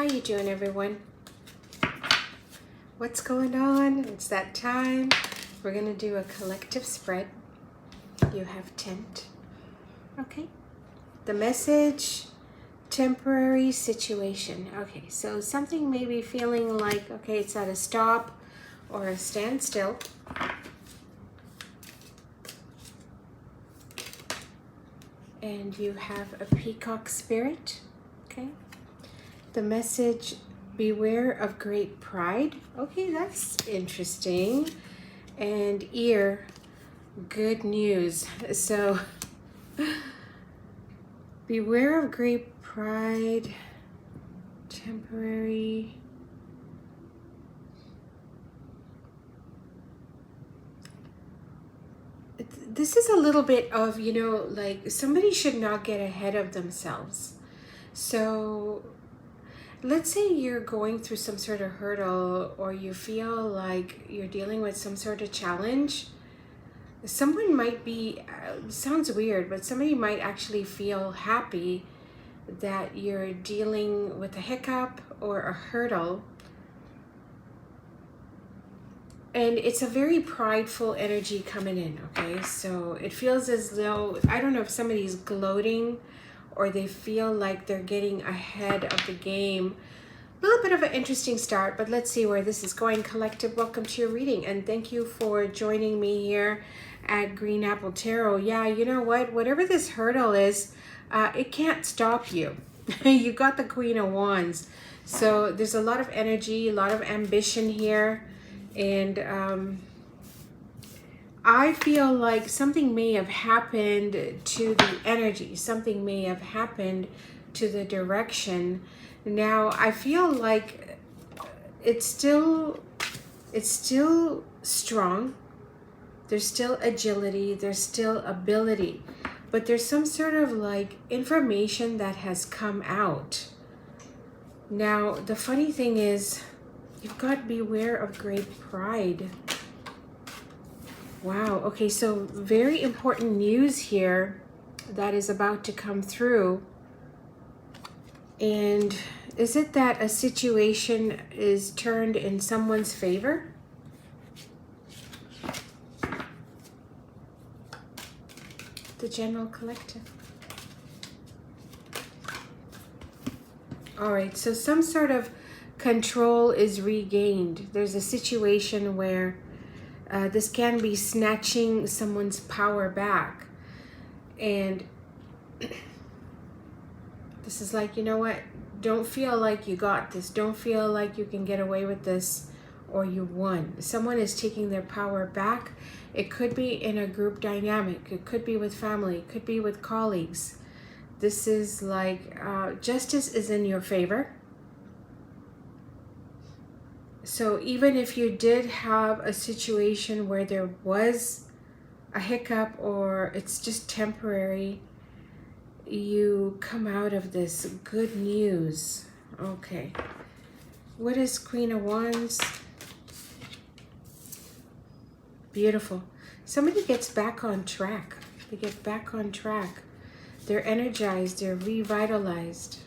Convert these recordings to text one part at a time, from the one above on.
How you doing, everyone? What's going on? It's that time. We're going to do a collective spread. You have tent. Okay. The message, temporary situation. Okay, so something may be feeling like, okay, it's at a stop or a standstill. And you have a peacock spirit. Okay. The message, beware of great pride. Okay, that's interesting. And ear, good news. So beware of great pride, temporary. This is a little bit of, like somebody should not get ahead of themselves. So let's say you're going through some sort of hurdle, or you feel like you're dealing with some sort of challenge. Someone might be, sounds weird, but somebody might actually feel happy that you're dealing with a hiccup or a hurdle. And it's a very prideful energy coming in, okay? So it feels as though, I don't know if somebody's gloating or they feel like they're getting ahead of the game. A little bit of an interesting start, but let's see where this is going. Collective, welcome to your reading, and thank you for joining me here at Green Apple Tarot. Yeah, you know what? Whatever this hurdle is, it can't stop you. You got the Queen of Wands. So there's a lot of energy, a lot of ambition here. And I feel like something may have happened to the energy. Something may have happened to the direction. Now, I feel like it's still strong. There's still agility. There's still ability. But there's some sort of like information that has come out. Now, the funny thing is, you've got beware of great pride. Wow. Okay, so very important news here that is about to come through. And is it that a situation is turned in someone's favor? The general collective. All right, so some sort of control is regained. There's a situation where this can be snatching someone's power back. And this is like, you know what? Don't feel like you got this. Don't feel like you can get away with this or you won. Someone is taking their power back. It could be in a group dynamic. It could be with family. It could be with colleagues. This is like justice is in your favor. So even if you did have a situation where there was a hiccup or it's just temporary, you come out of this good news. Okay. What is Queen of Wands? Beautiful. Somebody gets back on track. They get back on track. They're energized. They're revitalized.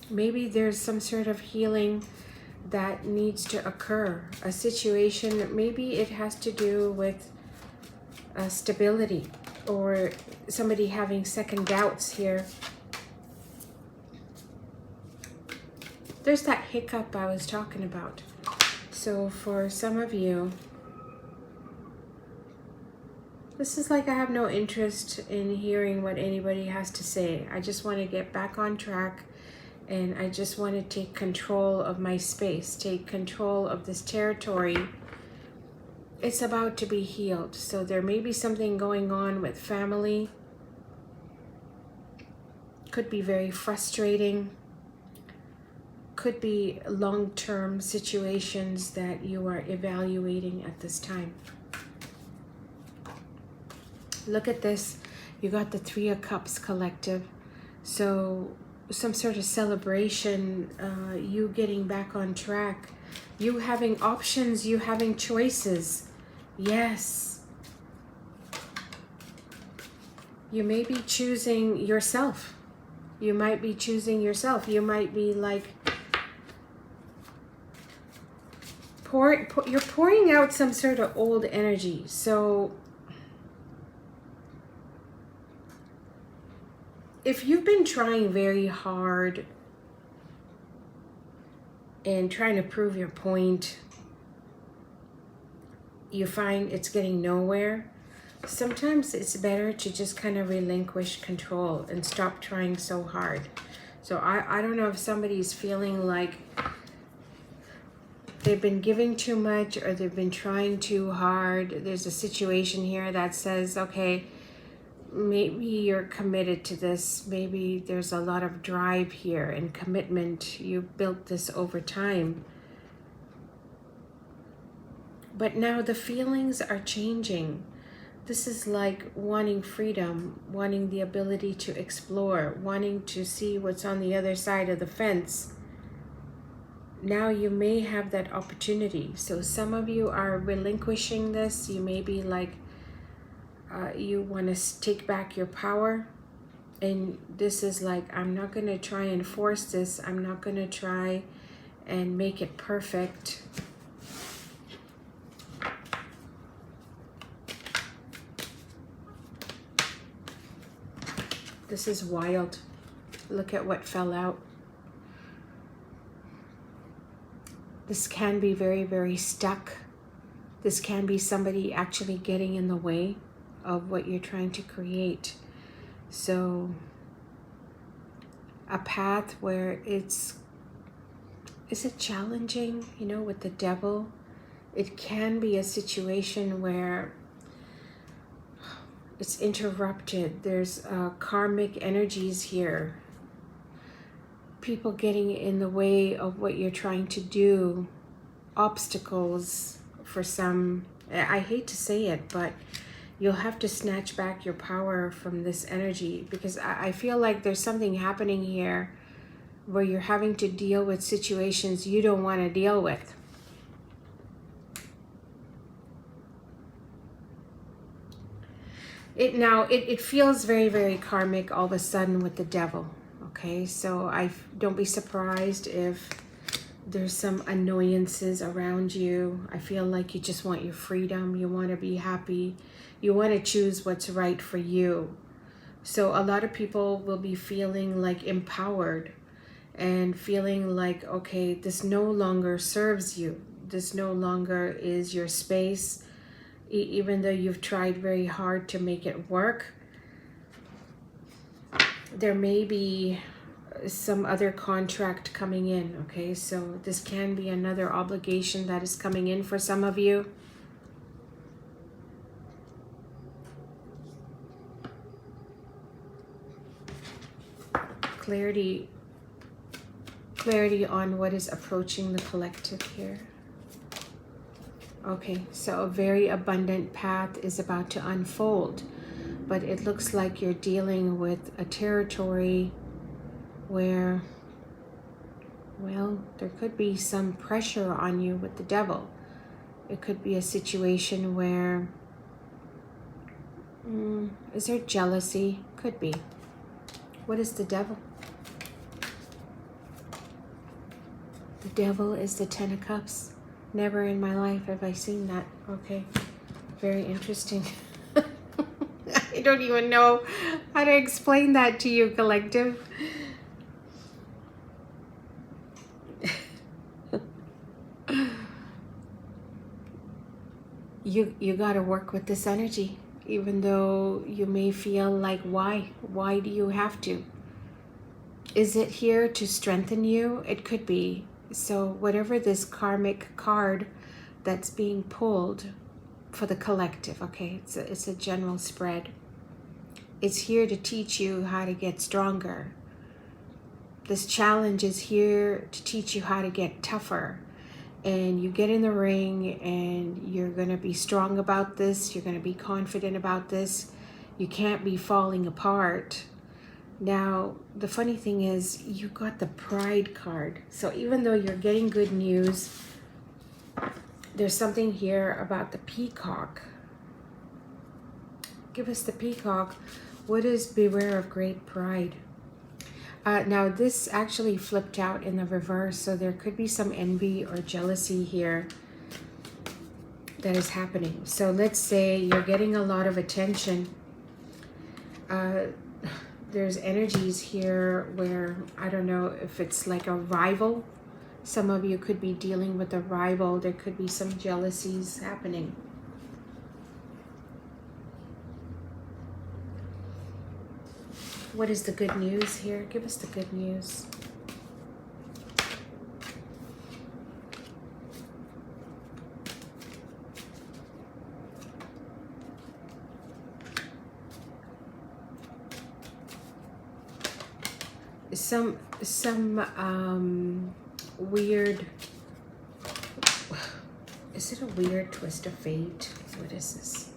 Maybe there's some sort of healing that needs to occur. A situation that maybe it has to do with stability or somebody having second doubts here. There's that hiccup I was talking about. So for some of you, this is like I have no interest in hearing what anybody has to say. I just want to get back on track. And I just want to take control of my space, take control of this territory. It's about to be healed. So there may be something going on with family. Could be very frustrating. Could be long-term situations that you are evaluating at this time. Look at this. You got the Three of Cups collective. So some sort of celebration, you getting back on track, you having options, you having choices. Yes. You may be choosing yourself. You might be choosing yourself. You might be like, you're pouring out some sort of old energy. So if you've been trying very hard and trying to prove your point, you find it's getting nowhere. Sometimes it's better to just kind of relinquish control and stop trying so hard. So I don't know if somebody's feeling like they've been giving too much or they've been trying too hard. There's a situation here that says, okay, maybe you're committed to this. Maybe there's a lot of drive here and commitment. You built this over time. But now the feelings are changing. This is like wanting freedom, wanting the ability to explore, wanting to see what's on the other side of the fence. Now you may have that opportunity. So some of you are relinquishing this. You may be like, you want to take back your power. And this is like, I'm not going to try and force this. I'm not going to try and make it perfect. This is wild. Look at what fell out. This can be very, very stuck. This can be somebody actually getting in the way of what you're trying to create. So a path where is it challenging, you know, with the devil? It can be a situation where it's interrupted. There's karmic energies here. People getting in the way of what you're trying to do. Obstacles for some. I hate to say it, but you'll have to snatch back your power from this energy, because I feel like there's something happening here where you're having to deal with situations you don't want to deal with. It feels very, very karmic all of a sudden with the devil. Okay, so don't be surprised if there's some annoyances around you. I feel like you just want your freedom. You want to be happy. You want to choose what's right for you. So a lot of people will be feeling like empowered and feeling like, okay, this no longer serves you. This no longer is your space. Even though you've tried very hard to make it work, there may be some other contract coming in, okay? So this can be another obligation that is coming in for some of you. Clarity on what is approaching the collective here. Okay, so a very abundant path is about to unfold, but it looks like you're dealing with a territory where, well, there could be some pressure on you with the devil. It could be a situation where, is there jealousy? Could be. What is the devil? The devil is the Ten of Cups. Never in my life have I seen that. Okay, very interesting. I don't even know how to explain that to you, collective. You got to work with this energy, even though you may feel like, why do you have to? Is it here to strengthen you? It could be. So whatever this karmic card that's being pulled for the collective, okay, it's a general spread. It's here to teach you how to get stronger. This challenge is here to teach you how to get tougher. And you get in the ring and you're going to be strong about this. You're going to be confident about this. You can't be falling apart. Now, the funny thing is you got the Pride card. So even though you're getting good news, there's something here about the Peacock. Give us the Peacock. What is beware of great pride? Now this actually flipped out in the reverse, so there could be some envy or jealousy here that is happening. So let's say you're getting a lot of attention. There's energies here where, I don't know if it's like a rival. Some of you could be dealing with a rival. There could be some jealousies happening. What is the good news here? Give us the good news. Some weird, is it a weird twist of fate? What is this?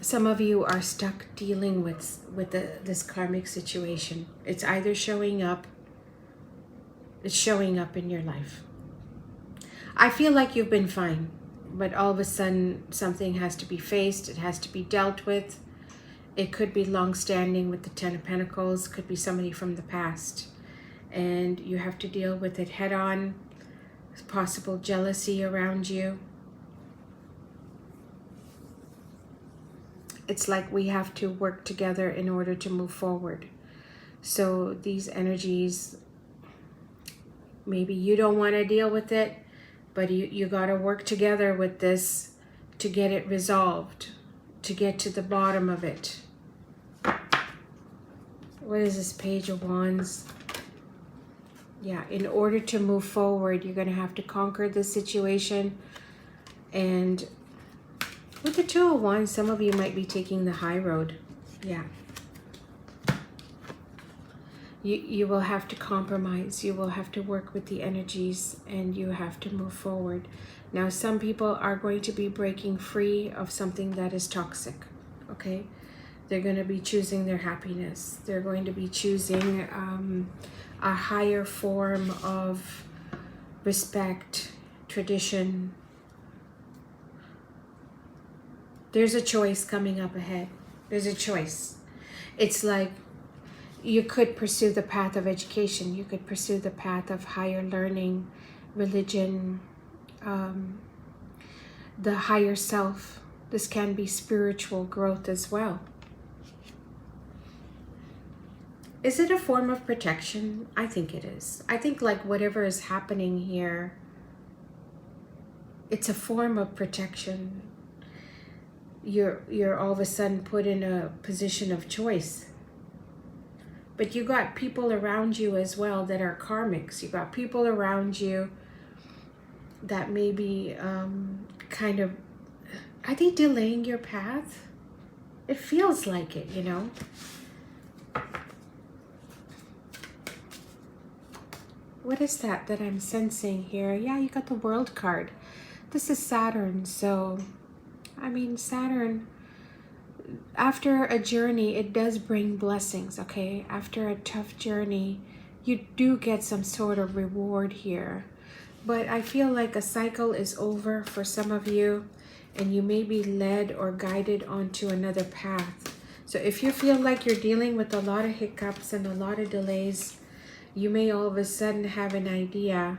Some of you are stuck dealing with this karmic situation. It's either showing up, it's showing up in your life. I feel like you've been fine, but all of a sudden something has to be faced, it has to be dealt with. It could be long-standing with the Ten of Pentacles, could be somebody from the past, and you have to deal with it head-on. Possible jealousy around you. It's like we have to work together in order to move forward. So these energies, maybe you don't want to deal with it, but you got to work together with this to get it resolved, to get to the bottom of it. What is this Page of Wands? Yeah, in order to move forward, you're going to have to conquer the situation. And with the Two of Wands, some of you might be taking the high road. Yeah. You will have to compromise. You will have to work with the energies, and you have to move forward. Now, some people are going to be breaking free of something that is toxic, okay? They're going to be choosing their happiness. They're going to be choosing a higher form of respect, tradition. There's a choice coming up ahead. There's a choice. It's like you could pursue the path of education. You could pursue the path of higher learning, religion, the higher self. This can be spiritual growth as well. Is it a form of protection? I think it is. I think like whatever is happening here, it's a form of protection. You're all of a sudden put in a position of choice. But you got people around you as well that are karmics. You got people around you that may be kind of, are they delaying your path? It feels like it, you know. What is that I'm sensing here? Yeah, you got the World card. This is Saturn, so, I mean, Saturn, after a journey, it does bring blessings, okay? After a tough journey, you do get some sort of reward here. But I feel like a cycle is over for some of you, and you may be led or guided onto another path. So if you feel like you're dealing with a lot of hiccups and a lot of delays, you may all of a sudden have an idea.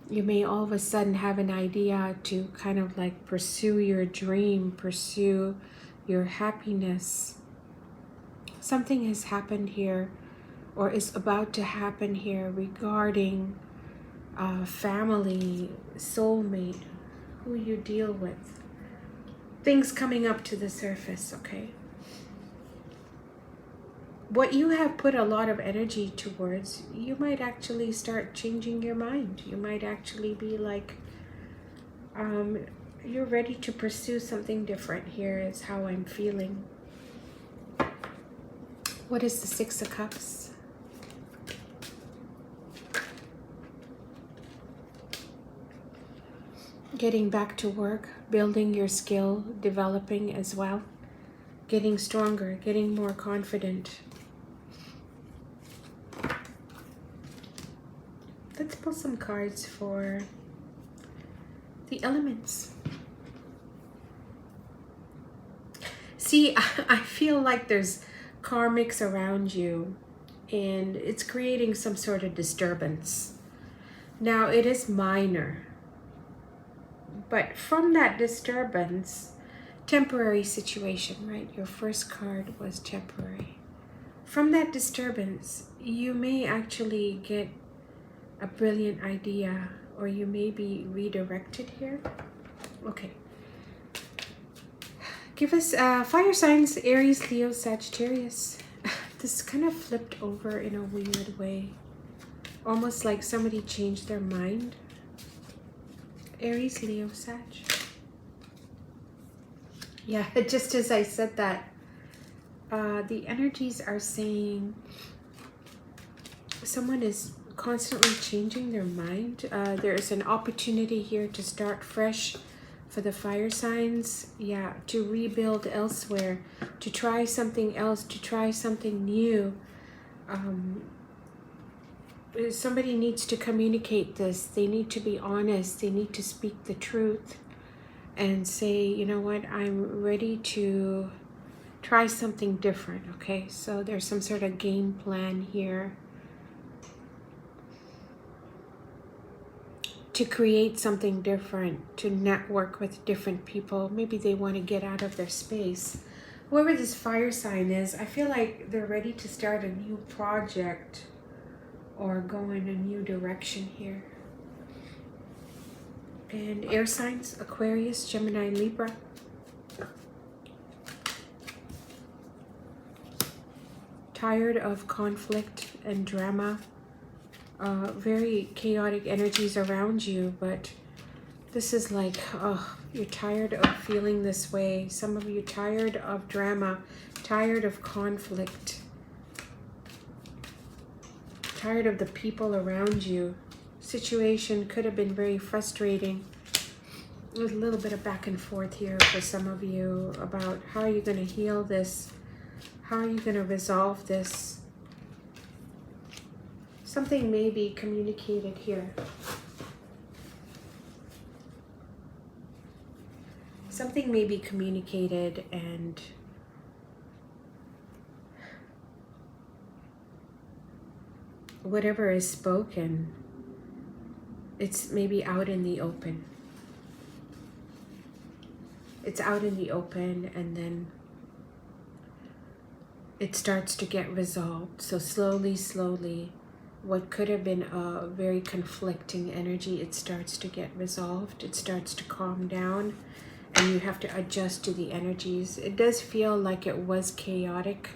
You may all of a sudden have an idea to kind of like pursue your dream, pursue your happiness. Something has happened here or is about to happen here regarding family, soulmate, who you deal with. Things coming up to the surface, okay? What you have put a lot of energy towards, you might actually start changing your mind. You might actually be like, you're ready to pursue something different. Here is how I'm feeling. What is the Six of Cups? Getting back to work, building your skill, developing as well. Getting stronger, getting more confident. Let's pull some cards for the elements. See, I feel like there's karmics around you and it's creating some sort of disturbance. Now, it is minor, but from that disturbance, temporary situation, right? Your first card was temporary. From that disturbance, you may actually get a brilliant idea, or you may be redirected here. Okay. Give us fire signs, Aries, Leo, Sagittarius. This kind of flipped over in a weird way. Almost like somebody changed their mind. Aries, Leo, Sag. Yeah, just as I said that, the energies are saying someone is constantly changing their mind. There is an opportunity here to start fresh for the fire signs. Yeah, to rebuild elsewhere, to try something else, to try something new. Somebody needs to communicate this. They need to be honest. They need to speak the truth and say, you know what, I'm ready to try something different. Okay, so there's some sort of game plan here to create something different, to network with different people. Maybe they want to get out of their space. Whoever this fire sign is, I feel like they're ready to start a new project or go in a new direction here. And air signs, Aquarius, Gemini, Libra. Tired of conflict and drama. Very chaotic energies around you, but this is like, oh, you're tired of feeling this way. Some of you tired of drama, tired of conflict, tired of the people around you. Situation could have been very frustrating. There's a little bit of back and forth here for some of you about how are you going to heal this? How are you going to resolve this? Something may be communicated here. Something may be communicated, and whatever is spoken, it's maybe out in the open. It's out in the open, and then it starts to get resolved. So slowly, what could have been a very conflicting energy, it starts to get resolved. It starts to calm down, and you have to adjust to the energies. It does feel like it was chaotic.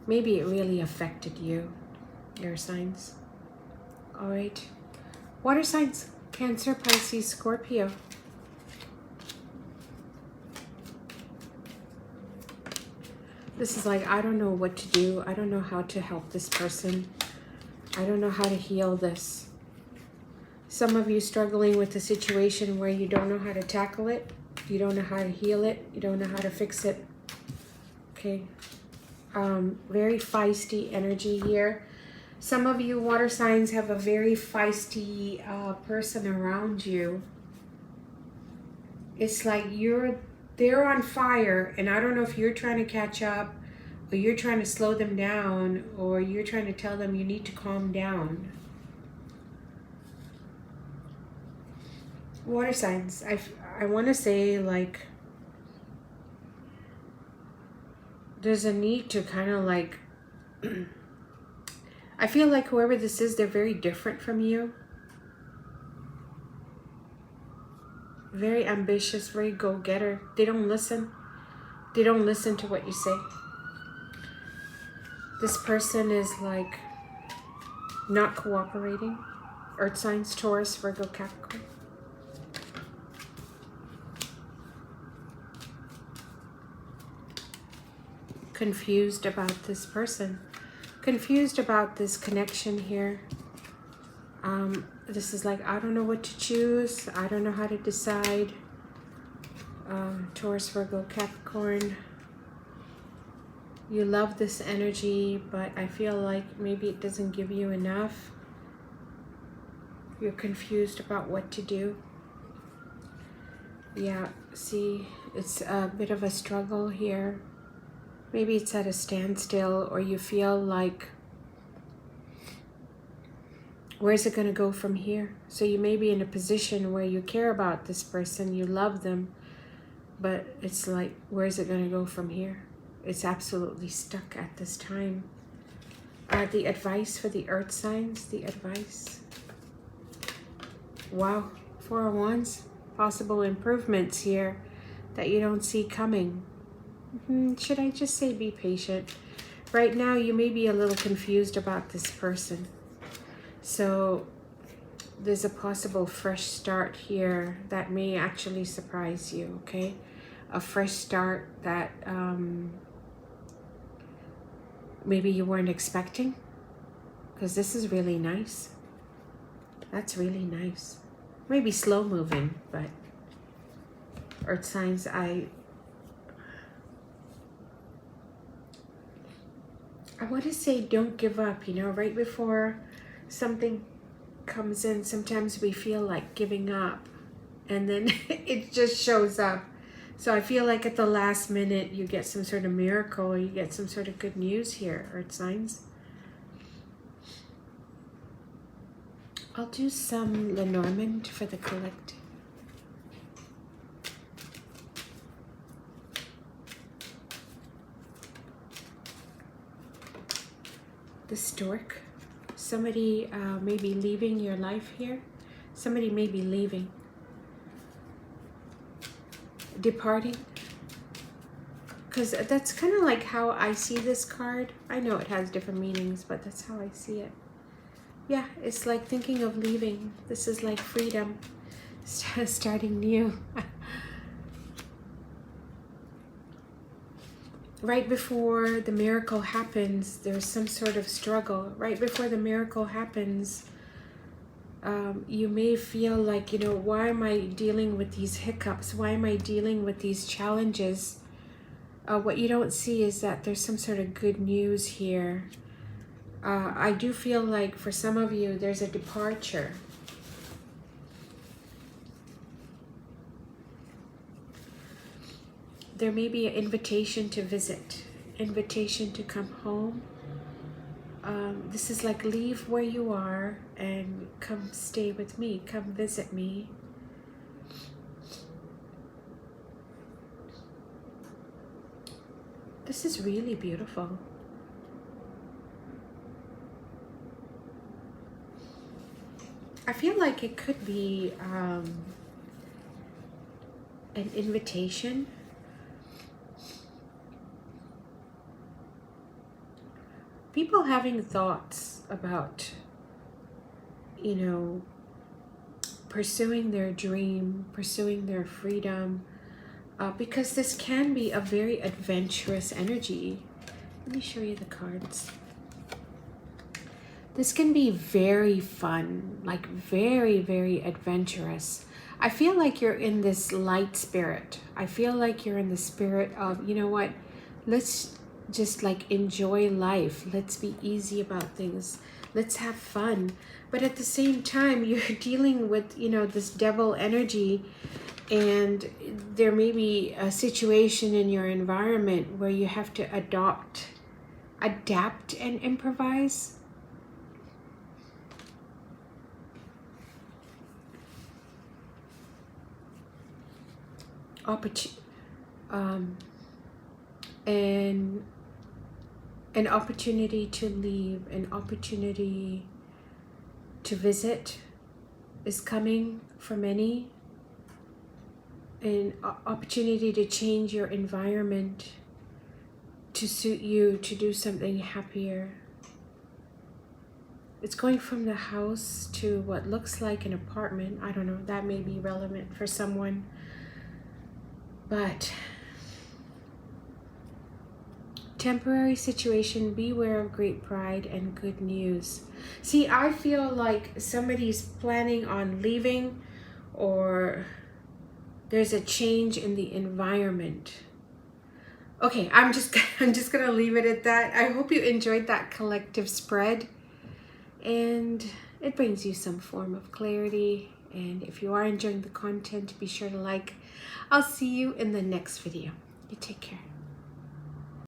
Maybe it really affected you, air signs. All right. Water signs, Cancer, Pisces, Scorpio. This is like, I don't know what to do. I don't know how to help this person. I don't know how to heal this. Some of you struggling with a situation where you don't know how to tackle it. You don't know how to heal it. You don't know how to fix it. Okay. Very feisty energy here. Some of you water signs have a very feisty person around you. It's like they're on fire, and I don't know if you're trying to catch up, or you're trying to slow them down, or you're trying to tell them you need to calm down. Water signs, I want to say, like, there's a need to kind of like, I feel like whoever this is, they're very different from you. Very ambitious, very go-getter. They don't listen. They don't listen to what you say. This person is like not cooperating. Earth signs, Taurus, Virgo, Capricorn. Confused about this person. Confused about this connection here. This is like, I don't know what to choose. I don't know how to decide. Taurus, Virgo, Capricorn. You love this energy, but I feel like maybe it doesn't give you enough. You're confused about what to do. Yeah, see, it's a bit of a struggle here. Maybe it's at a standstill, or you feel like, where's it going to go from here? So you may be in a position where you care about this person, you love them, but it's like, where's it going to go from here? It's absolutely stuck at this time. The advice for the earth signs, the advice. Wow, Four of Wands, possible improvements here that you don't see coming. Should I just say be patient? Right now, you may be a little confused about this person. So there's a possible fresh start here that may actually surprise you, okay? A fresh start that maybe you weren't expecting, because this is really nice. That's really nice. Maybe slow moving, but earth signs, I want to say don't give up, you know, right before something comes in, sometimes we feel like giving up and then it just shows up. So I feel like at the last minute you get some sort of miracle, or you get some sort of good news here, earth signs. I'll do some Lenormand for the collective. The stork. Somebody may be leaving your life here. Somebody may be leaving. Departing. Because that's kind of like how I see this card. I know it has different meanings, but that's how I see it. Yeah, it's like thinking of leaving. This is like freedom. Starting new. Right before the miracle happens, there's some sort of struggle. Right before the miracle happens, you may feel like, you know, why am I dealing with these hiccups? Why am I dealing with these challenges? What you don't see is that there's some sort of good news here. I do feel like for some of you, there's a departure. There may be an invitation to visit, invitation to come home. This is like leave where you are and come stay with me, come visit me. This is really beautiful. I feel like it could be an invitation. People having thoughts about, you know, pursuing their dream, pursuing their freedom, because this can be a very adventurous energy. Let me show you the cards. This can be very fun, like very, very adventurous. I feel like you're in this light spirit. I feel like you're in the spirit of, you know what, let's just like enjoy life. Let's be easy about things. Let's have fun. But at the same time, you're dealing with, you know, this devil energy, and there may be a situation in your environment where you have to adapt and improvise. And an opportunity to leave, an opportunity to visit is coming for many. An opportunity to change your environment to suit you, to do something happier. It's going from the house to what looks like an apartment. I don't know, that may be relevant for someone. But temporary situation, beware of great pride and good news. See, I feel like somebody's planning on leaving, or there's a change in the environment. Okay, I'm just gonna leave it at that. I hope you enjoyed that collective spread, and it brings you some form of clarity And if you are enjoying the content, be sure to like. I'll see you in the next video. You take care.